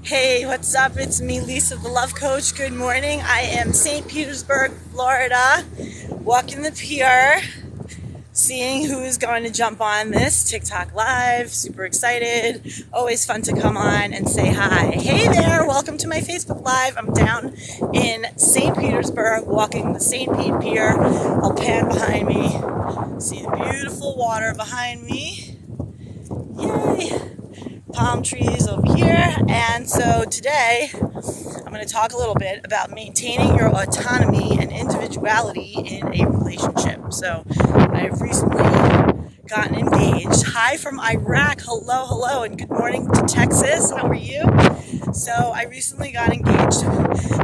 Hey, what's up? It's me, Lisa, the Love Coach. Good morning. I am St. Petersburg, Florida, walking the pier, seeing who is going to jump on this TikTok Live. Super excited. Always fun to come on and say hi. Hey there, welcome to my Facebook Live. I'm down in St. Petersburg, walking the St. Pete Pier. I'll pan behind me. See the beautiful water behind me. Yay! Palm trees over here. And so today I'm going to talk a little bit about maintaining your autonomy and individuality in a relationship. So I've recently gotten engaged. Hi from Iraq. Hello, and good morning to Texas. How are you? So I recently got engaged,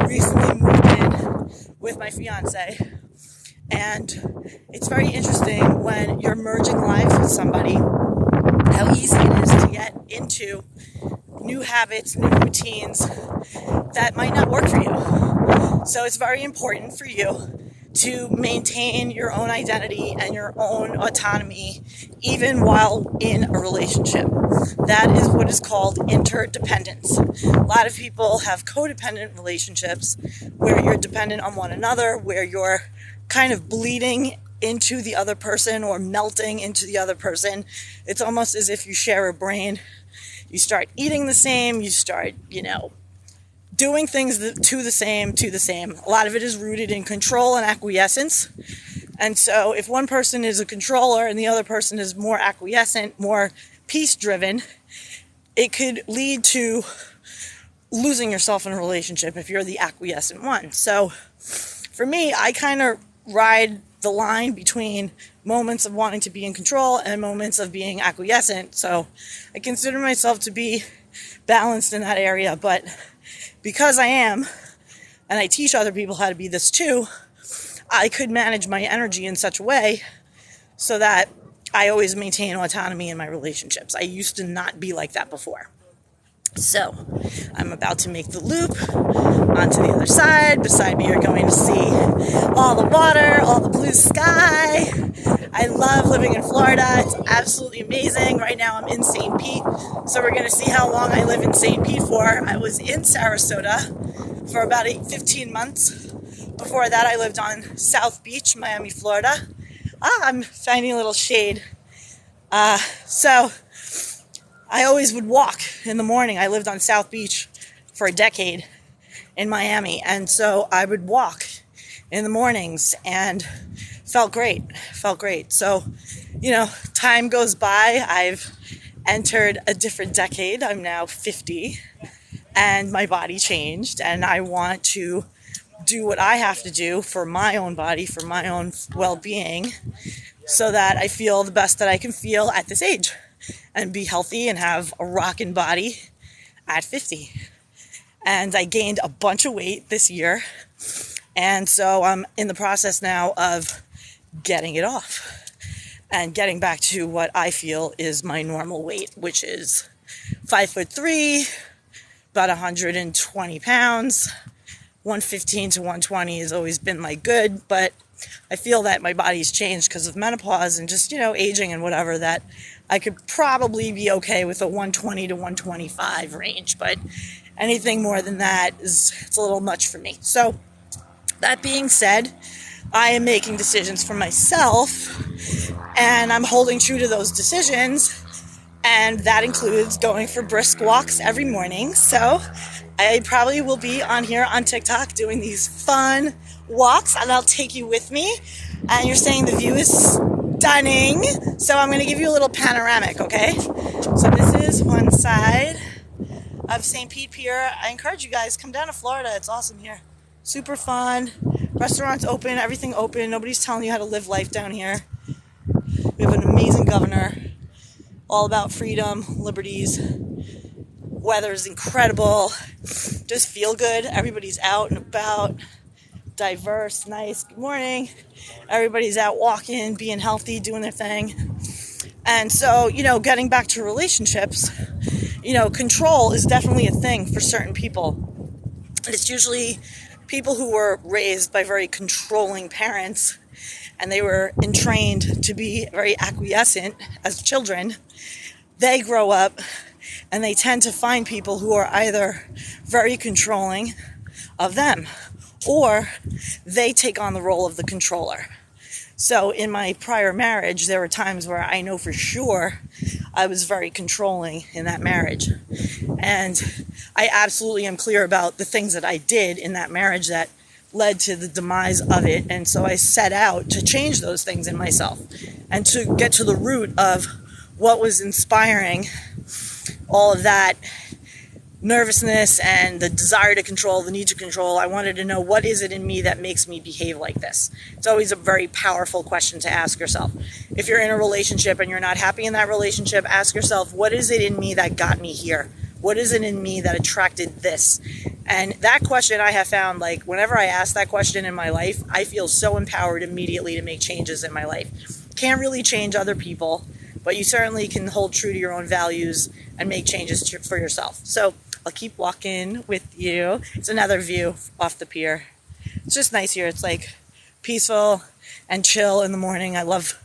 recently moved in with my fiance. And it's very interesting when you're merging lives with somebody, how easy it is to get into new habits, new routines that might not work for you. So it's very important for you to maintain your own identity and your own autonomy even while in a relationship. That is what is called interdependence. A lot of people have codependent relationships where you're dependent on one another, where you're kind of bleeding into the other person or melting into the other person. It's almost as if you share a brain. You start eating the same, you start, doing things to the same. A lot of it is rooted in control and acquiescence. And so if one person is a controller and the other person is more acquiescent, more peace-driven, it could lead to losing yourself in a relationship if you're the acquiescent one. So for me, I kind of ride the line between moments of wanting to be in control and moments of being acquiescent. So I consider myself to be balanced in that area, but because I am, and I teach other people how to be this too, I could manage my energy in such a way so that I always maintain autonomy in my relationships. I used to not be like that before. So I'm about to make the loop onto the other side. Beside me, you're going to see all the water, all the blue sky. I love living in Florida. It's absolutely amazing. Right now I'm in St. Pete, so we're going to see how long I live in St. Pete for. I was in Sarasota for about 15 months. Before that, I lived on South Beach, Miami, Florida. I'm finding a little shade. So I always would walk in the morning. I lived on South Beach for a decade in Miami, and so I would walk in the mornings and felt great. So, time goes by. I've entered a different decade. I'm now 50, and my body changed, and I want to do what I have to do for my own body, for my own well-being, so that I feel the best that I can feel at this age and be healthy and have a rockin' body at 50. And I gained a bunch of weight this year, and so I'm in the process now of getting it off and getting back to what I feel is my normal weight, which is 5'3", about 120 pounds. 115 to 120 has always been my good, but I feel that my body's changed because of menopause and just, aging and whatever, that I could probably be okay with a 120 to 125 range, but anything more than that it's a little much for me. So that being said, I am making decisions for myself, and I'm holding true to those decisions, and that includes going for brisk walks every morning. So I probably will be on here on TikTok doing these fun walks, and I'll take you with me. And you're saying the view is stunning, so I'm going to give you a little panoramic, okay? So this is one side of St. Pete Pier. I encourage you guys, come down to Florida. It's awesome here. Super fun. Restaurants open, everything open. Nobody's telling you how to live life down here. We have an amazing governor, all about freedom, liberties. Weather is incredible. Just feel good. Everybody's out and about. Diverse, nice. Good morning. Everybody's out walking, being healthy, doing their thing. And so, getting back to relationships, control is definitely a thing for certain people. It's usually people who were raised by very controlling parents, and they were entrained to be very acquiescent as children. They grow up and they tend to find people who are either very controlling of them, or they take on the role of the controller. So in my prior marriage, there were times where I know for sure I was very controlling in that marriage. And I absolutely am clear about the things that I did in that marriage that led to the demise of it. And so I set out to change those things in myself and to get to the root of what was inspiring all of that nervousness and the desire to control, the need to control. I wanted to know, what is it in me that makes me behave like this? It's always a very powerful question to ask yourself. If you're in a relationship and you're not happy in that relationship, ask yourself, what is it in me that got me here? What is it in me that attracted this? And that question, I have found, like, whenever I ask that question in my life, I feel so empowered immediately to make changes in my life. Can't really change other people, but you certainly can hold true to your own values and make changes for yourself. So I'll keep walking with you. It's another view off the pier. It's just nice here. It's like peaceful and chill in the morning. I love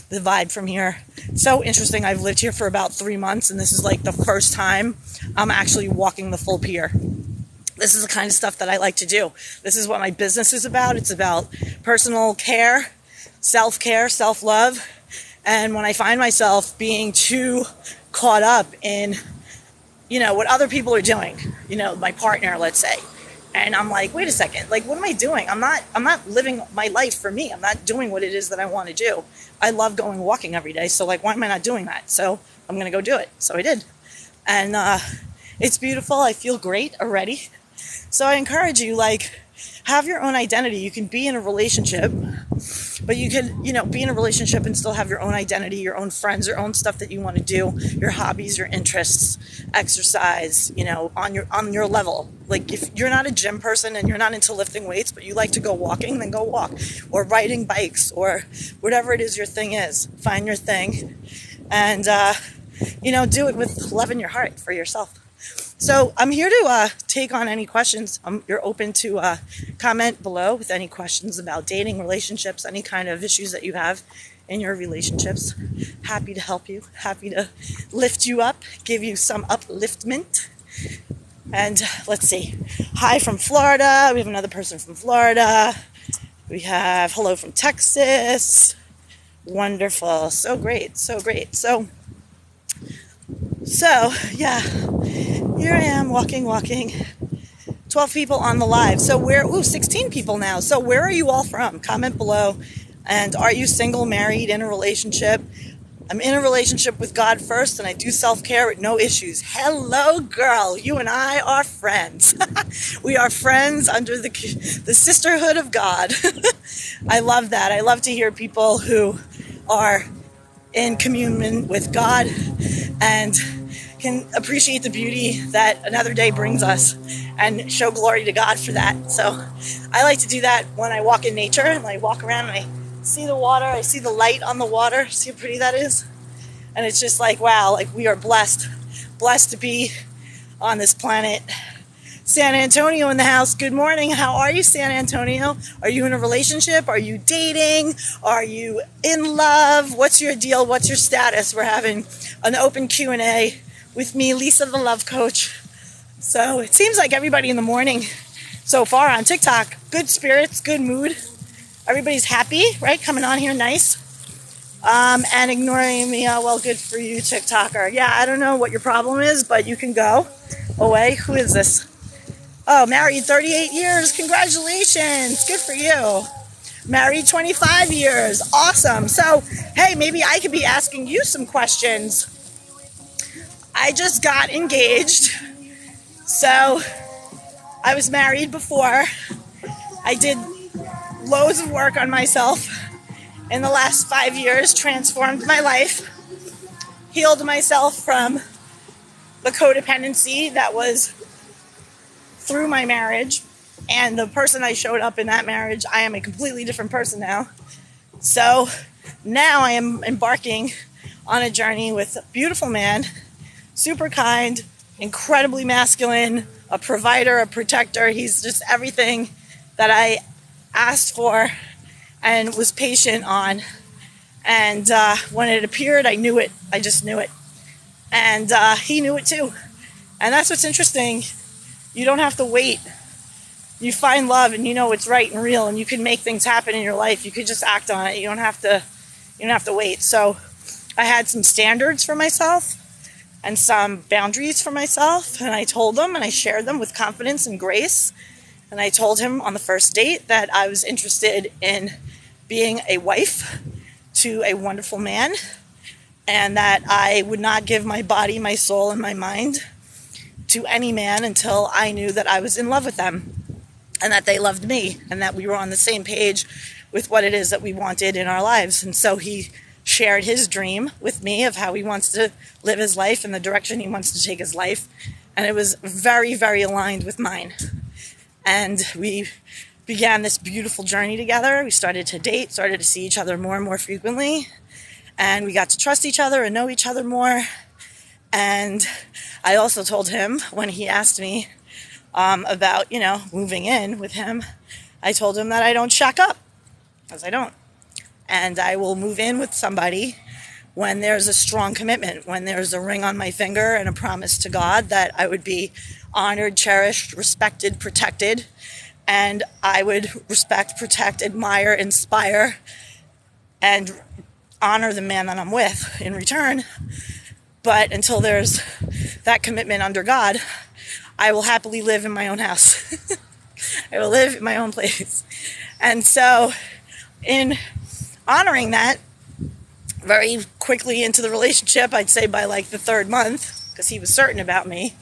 the vibe from here. It's so interesting. I've lived here for about 3 months, and this is like the first time I'm actually walking the full pier. This is the kind of stuff that I like to do. This is what my business is about. It's about personal care, self-care, self-love. And when I find myself being too caught up in, what other people are doing, my partner, let's say, and I'm like, wait a second, like, what am I doing? I'm not living my life for me. I'm not doing what it is that I want to do. I love going walking every day. So, like, why am I not doing that? So I'm going to go do it. So I did. And it's beautiful. I feel great already. So I encourage you, like, have your own identity. You can be in a relationship, but you can, be in a relationship and still have your own identity, your own friends, your own stuff that you want to do, your hobbies, your interests, exercise, on your level. Like, if you're not a gym person and you're not into lifting weights, but you like to go walking, then go walk, or riding bikes, or whatever it is your thing is. Find your thing and, do it with love in your heart for yourself. So I'm here to take on any questions. You're open to comment below with any questions about dating, relationships, any kind of issues that you have in your relationships. Happy to help you. Happy to lift you up, give you some upliftment. And let's see. Hi from Florida. We have another person from Florida. We have hello from Texas. Wonderful. So great. So great. So yeah. Here I am walking. 12 people on the live. So 16 people now. So where are you all from? Comment below. And are you single, married, in a relationship? I'm in a relationship with God first, and I do self-care with no issues. Hello, girl. You and I are friends. We are friends under the sisterhood of God. I love that. I love to hear people who are in communion with God and can appreciate the beauty that another day brings us and show glory to God for that. So I like to do that when I walk in nature, and I walk around and I see the water, I see the light on the water, see how pretty that is? And it's just like, wow, like, we are blessed to be on this planet. San Antonio in the house. Good morning. How are you, San Antonio? Are you in a relationship? Are you dating? Are you in love? What's your deal? What's your status? We're having an open Q&A with me, Lisa, the love coach. So it seems like everybody in the morning so far on TikTok, good spirits, good mood. Everybody's happy, right? Coming on here nice. And ignoring me. Well, good for you, TikToker. Yeah, I don't know what your problem is, but you can go away. Who is this? Oh, married 38 years. Congratulations. Good for you. Married 25 years. Awesome. So, hey, maybe I could be asking you some questions. I just got engaged. So I was married before. I did loads of work on myself in the last 5 years, transformed my life, healed myself from the codependency that was through my marriage. And the person I showed up in that marriage, I am a completely different person now. So now I am embarking on a journey with a beautiful man, super kind, incredibly masculine, a provider, a protector. He's just everything that I asked for and was patient on. And when it appeared, I knew it. I just knew it. And he knew it too. And that's what's interesting. You don't have to wait. You find love and you know it's right and real, and you can make things happen in your life. You could just act on it. You don't have to wait. So I had some standards for myself and some boundaries for myself, and I told them and I shared them with confidence and grace. And I told him on the first date that I was interested in being a wife to a wonderful man, and that I would not give my body, my soul, and my mind to any man until I knew that I was in love with them and that they loved me and that we were on the same page with what it is that we wanted in our lives. And so he shared his dream with me of how he wants to live his life and the direction he wants to take his life. And it was very, very aligned with mine. And we began this beautiful journey together. We started to date, started to see each other more and more frequently. And we got to trust each other and know each other more. And I also told him when he asked me about, moving in with him, I told him that I don't shack up, because I don't. And I will move in with somebody when there's a strong commitment, when there's a ring on my finger and a promise to God that I would be honored, cherished, respected, protected. And I would respect, protect, admire, inspire, and honor the man that I'm with in return. But until there's that commitment under God, I will happily live in my own house. I will live in my own place. And so in honoring that, very quickly into the relationship, I'd say by like the third month, because he was certain about me,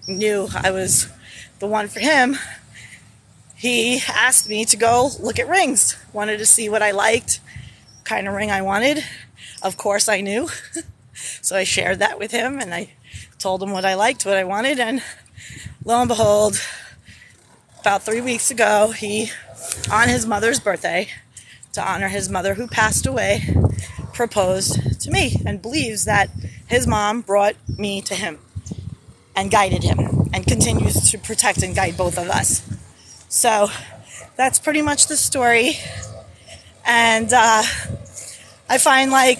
knew I was the one for him, he asked me to go look at rings. Wanted to see what I liked, kind of ring I wanted. Of course I knew. So I shared that with him and I told him what I liked, what I wanted, and lo and behold, about 3 weeks ago, he, on his mother's birthday, to honor his mother who passed away, proposed to me and believes that his mom brought me to him and guided him and continues to protect and guide both of us. So that's pretty much the story. And I find a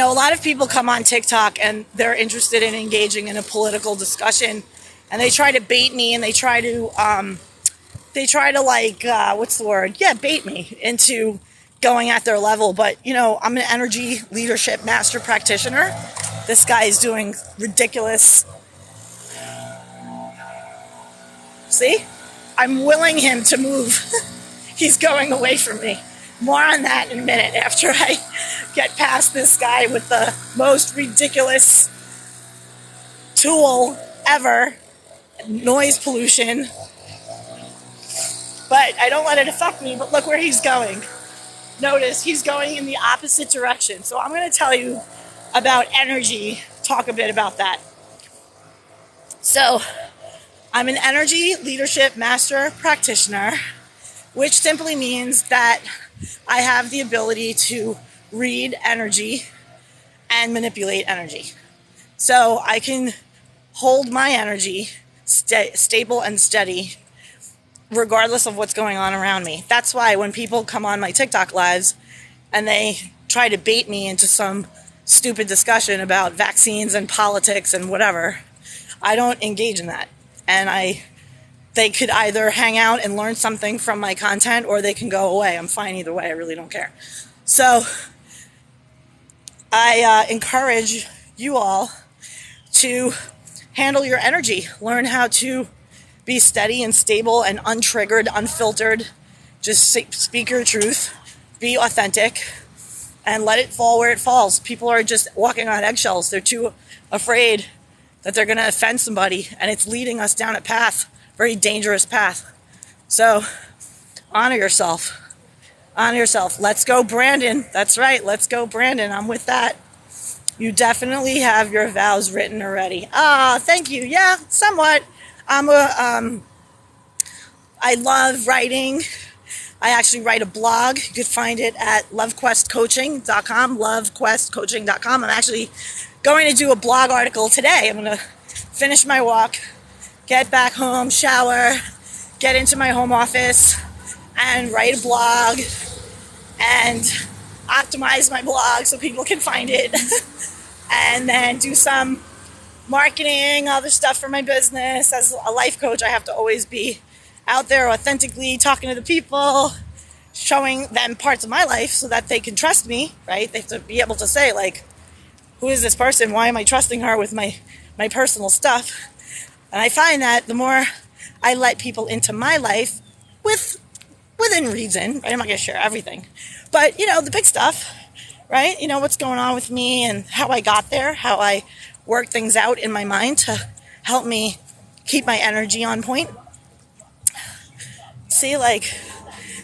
lot of people come on TikTok and they're interested in engaging in a political discussion, and they try to bait me and they try to bait me into going at their level. But, I'm an energy leadership master practitioner. This guy is doing ridiculous. See? I'm willing him to move. He's going away from me. More on that in a minute after I get past this guy with the most ridiculous tool ever, noise pollution. But I don't let it affect me, but look where he's going. Notice he's going in the opposite direction. So I'm going to tell you about energy, talk a bit about that. So I'm an energy leadership master practitioner, which simply means that I have the ability to read energy and manipulate energy. So I can hold my energy stable and steady regardless of what's going on around me. That's why when people come on my TikTok lives and they try to bait me into some stupid discussion about vaccines and politics and whatever, I don't engage in that. And they could either hang out and learn something from my content, or they can go away. I'm fine either way. I really don't care. So I encourage you all to handle your energy. Learn how to be steady and stable and untriggered, unfiltered. Just speak your truth. Be authentic. And let it fall where it falls. People are just walking on eggshells. They're too afraid that they're going to offend somebody. And it's leading us down a path. Very dangerous path. So honor yourself. Honor yourself. Let's go, Brandon. That's right. Let's go, Brandon. I'm with that. You definitely have your vows written already. Thank you. Yeah, somewhat. I love writing. I actually write a blog. You could find it at LoveQuestCoaching.com, LoveQuestCoaching.com. I'm actually going to do a blog article today. I'm going to finish my walk, get back home, shower, get into my home office, and write a blog and optimize my blog so people can find it. and then do some marketing, other stuff for my business. As a life coach, I have to always be out there authentically talking to the people, showing them parts of my life so that they can trust me, right? They have to be able to say, like, who is this person? Why am I trusting her with my personal stuff? And I find that the more I let people into my life within reason, right? I'm not going to share everything, but the big stuff, right? What's going on with me and how I got there, how I work things out in my mind to help me keep my energy on point. See, like,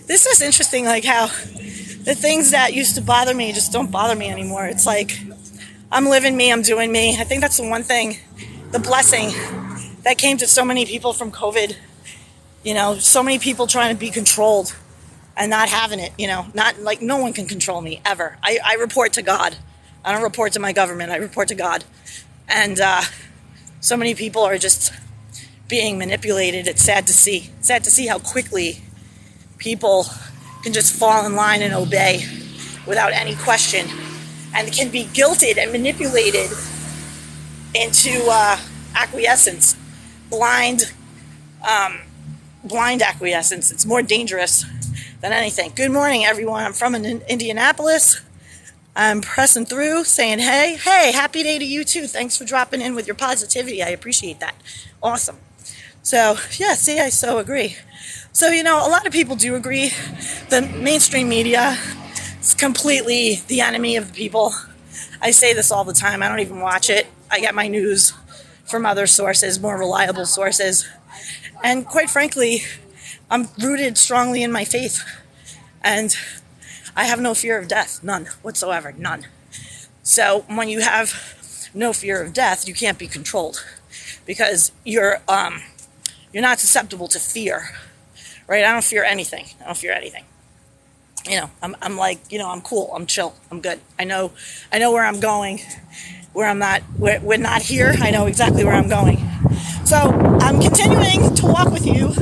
this is interesting, like how the things that used to bother me just don't bother me anymore. It's like I'm living me, I'm doing me. I think that's the one thing, the blessing that came to so many people from COVID. So many people trying to be controlled and not having it, not like no one can control me ever. I report to God. I don't report to my government. I report to God. And so many people are just being manipulated. It's sad to see. It's sad to see how quickly people can just fall in line and obey without any question, and can be guilted and manipulated into acquiescence, blind acquiescence. It's more dangerous than anything. Good morning, everyone. I'm from Indianapolis. I'm pressing through, saying, hey, happy day to you too. Thanks for dropping in with your positivity. I appreciate that. Awesome. So, yeah, see, I so agree. So, a lot of people do agree. The mainstream media is completely the enemy of the people. I say this all the time. I don't even watch it. I get my news from other sources, more reliable sources. And quite frankly, I'm rooted strongly in my faith. And I have no fear of death. None whatsoever. None. So when you have no fear of death, you can't be controlled, because you're not susceptible to fear, right? I don't fear anything. I'm like, I'm cool. I'm chill. I'm good. I know where I'm going, where I'm not. We're not here. I know exactly where I'm going. So I'm continuing to walk with you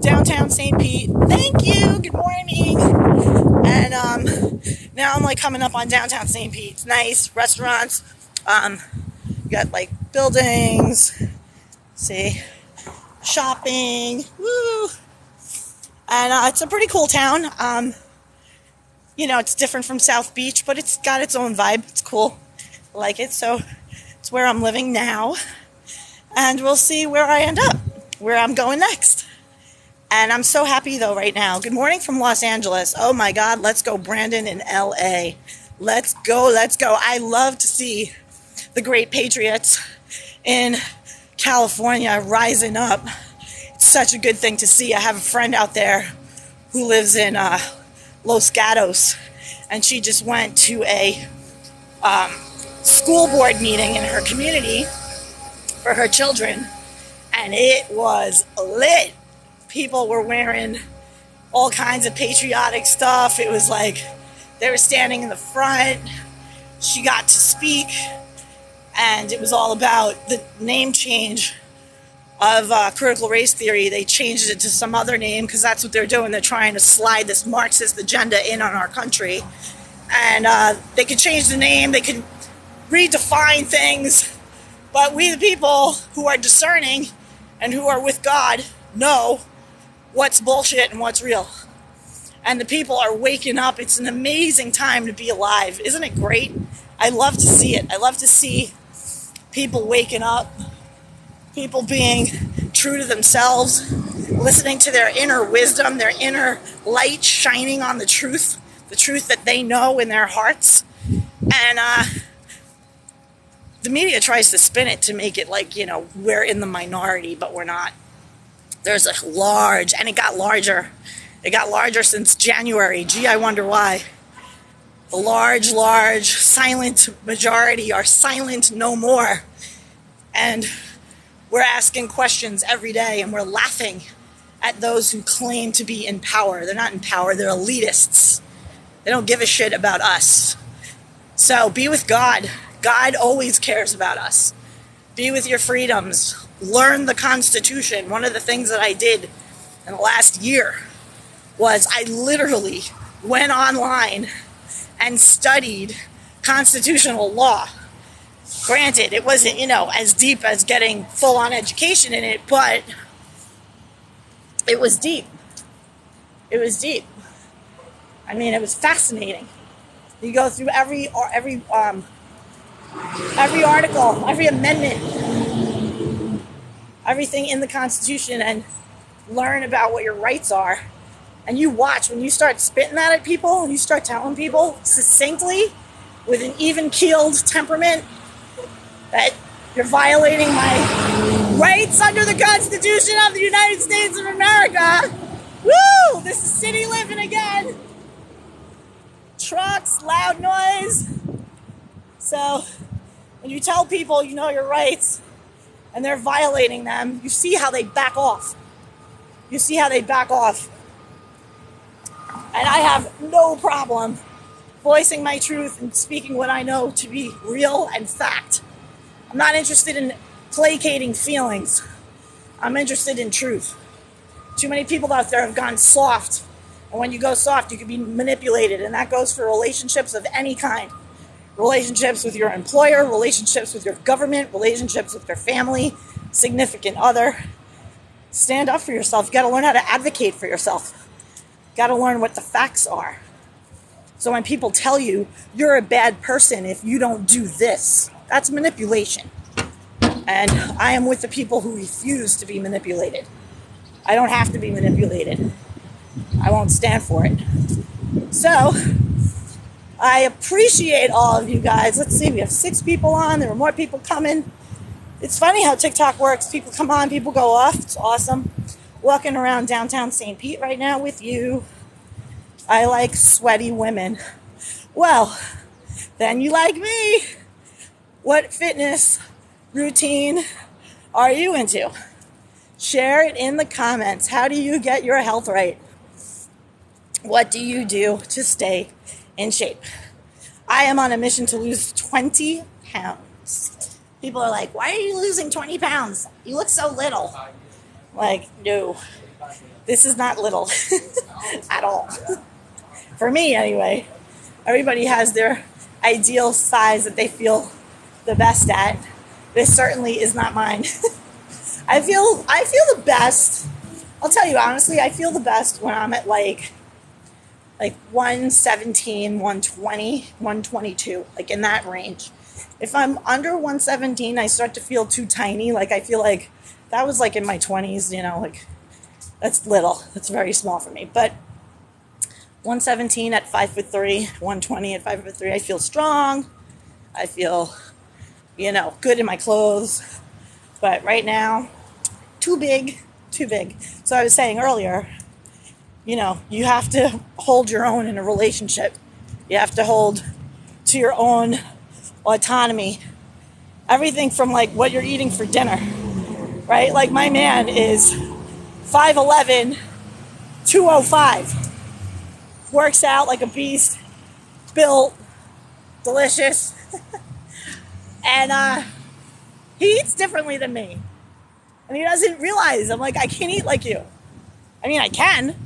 downtown St. Pete. Thank you. Good morning. And now I'm like coming up on downtown St. Pete. It's nice. Restaurants. You got like buildings. See, shopping. Woo. And it's a pretty cool town. It's different from South Beach, but it's got its own vibe. It's cool. I like it. So it's where I'm living now. And we'll see where I end up, where I'm going next. And I'm so happy, though, right now. Good morning from Los Angeles. Oh, my God. Let's go, Brandon, in L.A. Let's go. I love to see the great patriots in California rising up. It's such a good thing to see. I have a friend out there who lives in Los Gatos, and she just went to a school board meeting in her community for her children, and it was lit. People were wearing all kinds of patriotic stuff. It was like they were standing in the front. She got to speak, and it was all about the name change of critical race theory. They changed it to some other name because that's what they're doing. They're trying to slide this Marxist agenda in on our country. And they could change the name. They could redefine things. But we, the people who are discerning and who are with God, know what's bullshit and what's real. And the people are waking up. It's an amazing time to be alive. Isn't it great? I love to see it. I love to see people waking up, people being true to themselves, listening to their inner wisdom, their inner light shining on the truth that they know in their hearts. And the media tries to spin it to make it like, we're in the minority, but we're not. There's a large, and it got larger. It got larger since January. Gee, I wonder why. The large, silent majority are silent no more. And we're asking questions every day, and we're laughing at those who claim to be in power. They're not in power. They're elitists. They don't give a shit about us. So be with God. God always cares about us. Be with your freedoms. Learn the Constitution. One of the things that I did in the last year was I literally went online and studied constitutional law. Granted, it wasn't, as deep as getting full-on education in it, but it was deep. It was deep. I mean, it was fascinating. You go through every article, every amendment, everything in the Constitution, and learn about what your rights are. And you watch when you start spitting that at people, and you start telling people succinctly, with an even-keeled temperament, that you're violating my rights under the Constitution of the United States of America. Woo! This is city living again. Trucks, loud noise. So when you tell people you know your rights and they're violating them, you see how they back off. You see how they back off. And I have no problem voicing my truth and speaking what I know to be real and fact. I'm not interested in placating feelings. I'm interested in truth. Too many people out there have gone soft. And when you go soft, you can be manipulated. And that goes for relationships of any kind. Relationships with your employer, relationships with your government, relationships with your family, significant other. Stand up for yourself. You got to learn how to advocate for yourself. You got to learn what the facts are. So when people tell you you're a bad person if you don't do this, that's manipulation. And I am with the people who refuse to be manipulated. I don't have to be manipulated. I won't stand for it. So I appreciate all of you guys. Let's see, we have 6 people on. There were more people coming. It's funny how TikTok works. People come on, people go off. It's awesome. Walking around downtown St. Pete right now with you. I like sweaty women. Well, then you like me. What fitness routine are you into? Share it in the comments. How do you get your health right? What do you do to stay in shape? I am on a mission to lose 20 pounds. People are like, why are you losing 20 pounds? You look so little. Like, no, this is not little at all. For me, anyway. Everybody has their ideal size that they feel the best at. This certainly is not mine. I feel the best. I'll tell you honestly, I feel the best when I'm at like 117, 120, 122, like in that range. If I'm under 117, I start to feel too tiny. Like I feel like that was like in my 20s, like that's little. That's very small for me. But 117 at 5'3", 120 at 5'3", I feel strong. I feel, good in my clothes. But right now, too big. So I was saying earlier, you have to hold your own in a relationship. You have to hold to your own autonomy. Everything from like what you're eating for dinner, right? Like my man is 5'11", 205. Works out like a beast, built, delicious. And he eats differently than me. And he doesn't realize, I'm like, I can't eat like you. I mean, I can,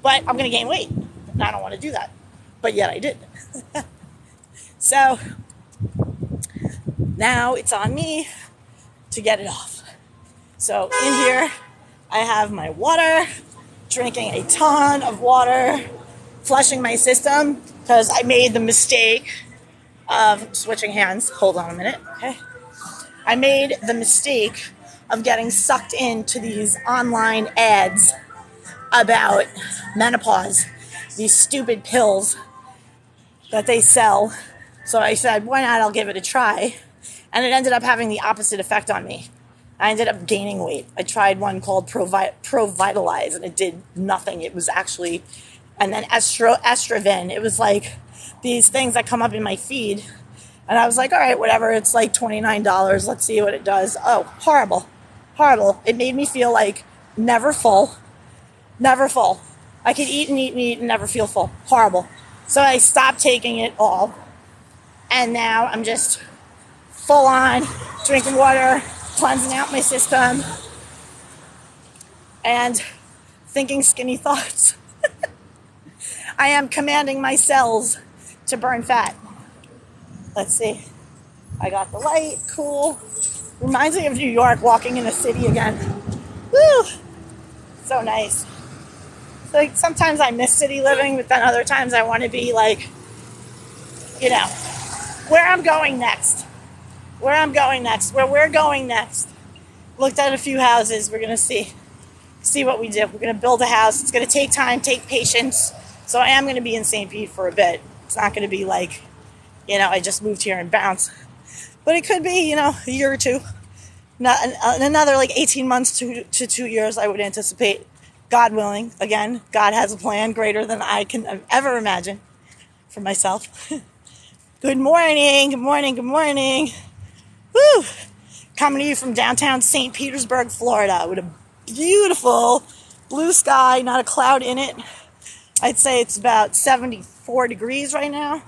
but I'm going to gain weight. And I don't want to do that. But yet I did. So now it's on me to get it off. So in here, I have my water, drinking a ton of water, flushing my system, because I made the mistake of switching hands. Hold on a minute, okay? I made the mistake of getting sucked into these online ads about menopause, these stupid pills that they sell. So I said, why not? I'll give it a try. And it ended up having the opposite effect on me. I ended up gaining weight. I tried one called Pro Vitalize, and it did nothing. It was actually, and then Estroven. It was like these things that come up in my feed. And I was like, all right, whatever. It's like $29. Let's see what it does. Oh, horrible. It made me feel like never full. I could eat and never feel full. Horrible. So I stopped taking it all. And now I'm just full on drinking water, cleansing out my system, and thinking skinny thoughts. I am commanding my cells to burn fat. Let's see. I got the light, cool. Reminds me of New York, walking in the city again. Woo! So nice. Like, sometimes I miss city living, but then other times I want to be like, you know, where I'm going next. Where we're going next. Looked at a few houses. We're going to see what we do. We're going to build a house. It's going to take time, take patience. So I am going to be in St. Pete for a bit. It's not going to be like, I just moved here and bounce. But it could be, a year or two. Another like 18 months to 2 years, I would anticipate, God willing. Again, God has a plan greater than I can ever imagine for myself. Good morning. Woo! Coming to you from downtown St. Petersburg, Florida, with a beautiful blue sky, not a cloud in it. I'd say it's about 74 degrees right now.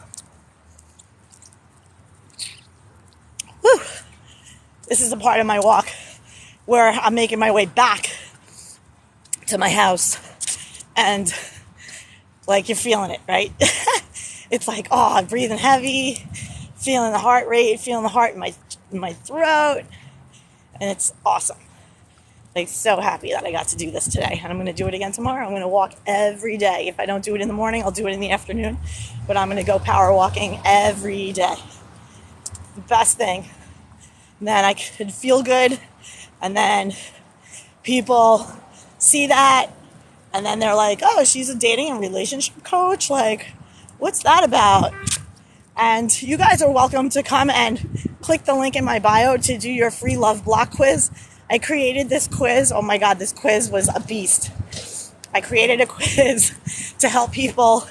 Woo! This is a part of my walk where I'm making my way back to my house. And, like, you're feeling it, right? It's like, I'm breathing heavy, feeling the heart rate, feeling the heart in my throat. And it's awesome. Like, so happy that I got to do this today. And I'm going to do it again tomorrow. I'm going to walk every day. If I don't do it in the morning, I'll do it in the afternoon. But I'm going to go power walking every day. The best thing. And then I could feel good. And then people see that. And then they're like, oh, she's a dating and relationship coach. Like, what's that about? And you guys are welcome to come and click the link in my bio to do your free love block quiz. I created this quiz. Oh my God, this quiz was a beast. I created a quiz to help people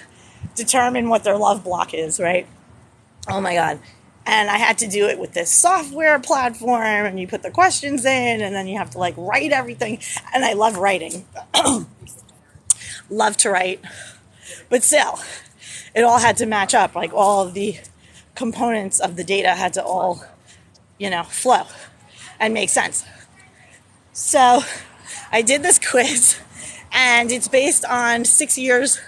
determine what their love block is, right? Oh my God. And I had to do it with this software platform, and you put the questions in, and then you have to like write everything. And I love writing. Love to write. But still, it all had to match up. Like, all of the components of the data had to all, flow and make sense. So I did this quiz, and it's based on 6 years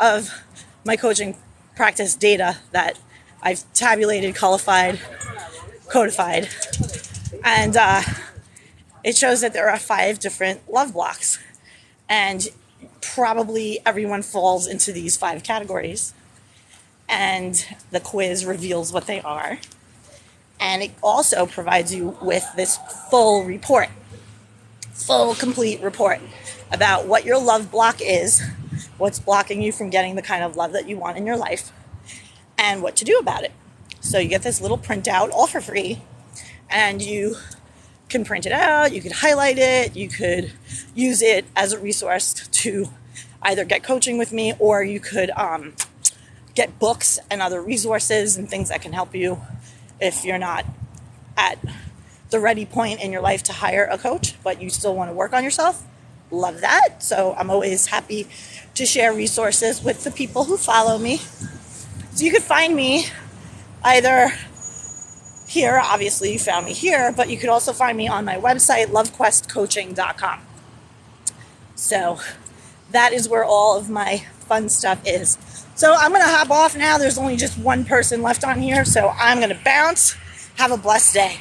of my coaching practice data that I've tabulated, codified, and it shows that there are 5 different love blocks, and probably everyone falls into these 5 categories, and the quiz reveals what they are, and it also provides you with this full complete report about what your love block is, what's blocking you from getting the kind of love that you want in your life, and what to do about it. So you get this little printout all for free, and you can print it out, you could highlight it, you could use it as a resource to either get coaching with me, or you could get books and other resources and things that can help you if you're not at the ready point in your life to hire a coach, but you still want to work on yourself. Love that. So I'm always happy to share resources with the people who follow me. So you could find me either here, obviously you found me here, but you could also find me on my website, LoveQuestCoaching.com. So that is where all of my fun stuff is. So I'm going to hop off now. There's only just one person left on here, so I'm going to bounce. Have a blessed day.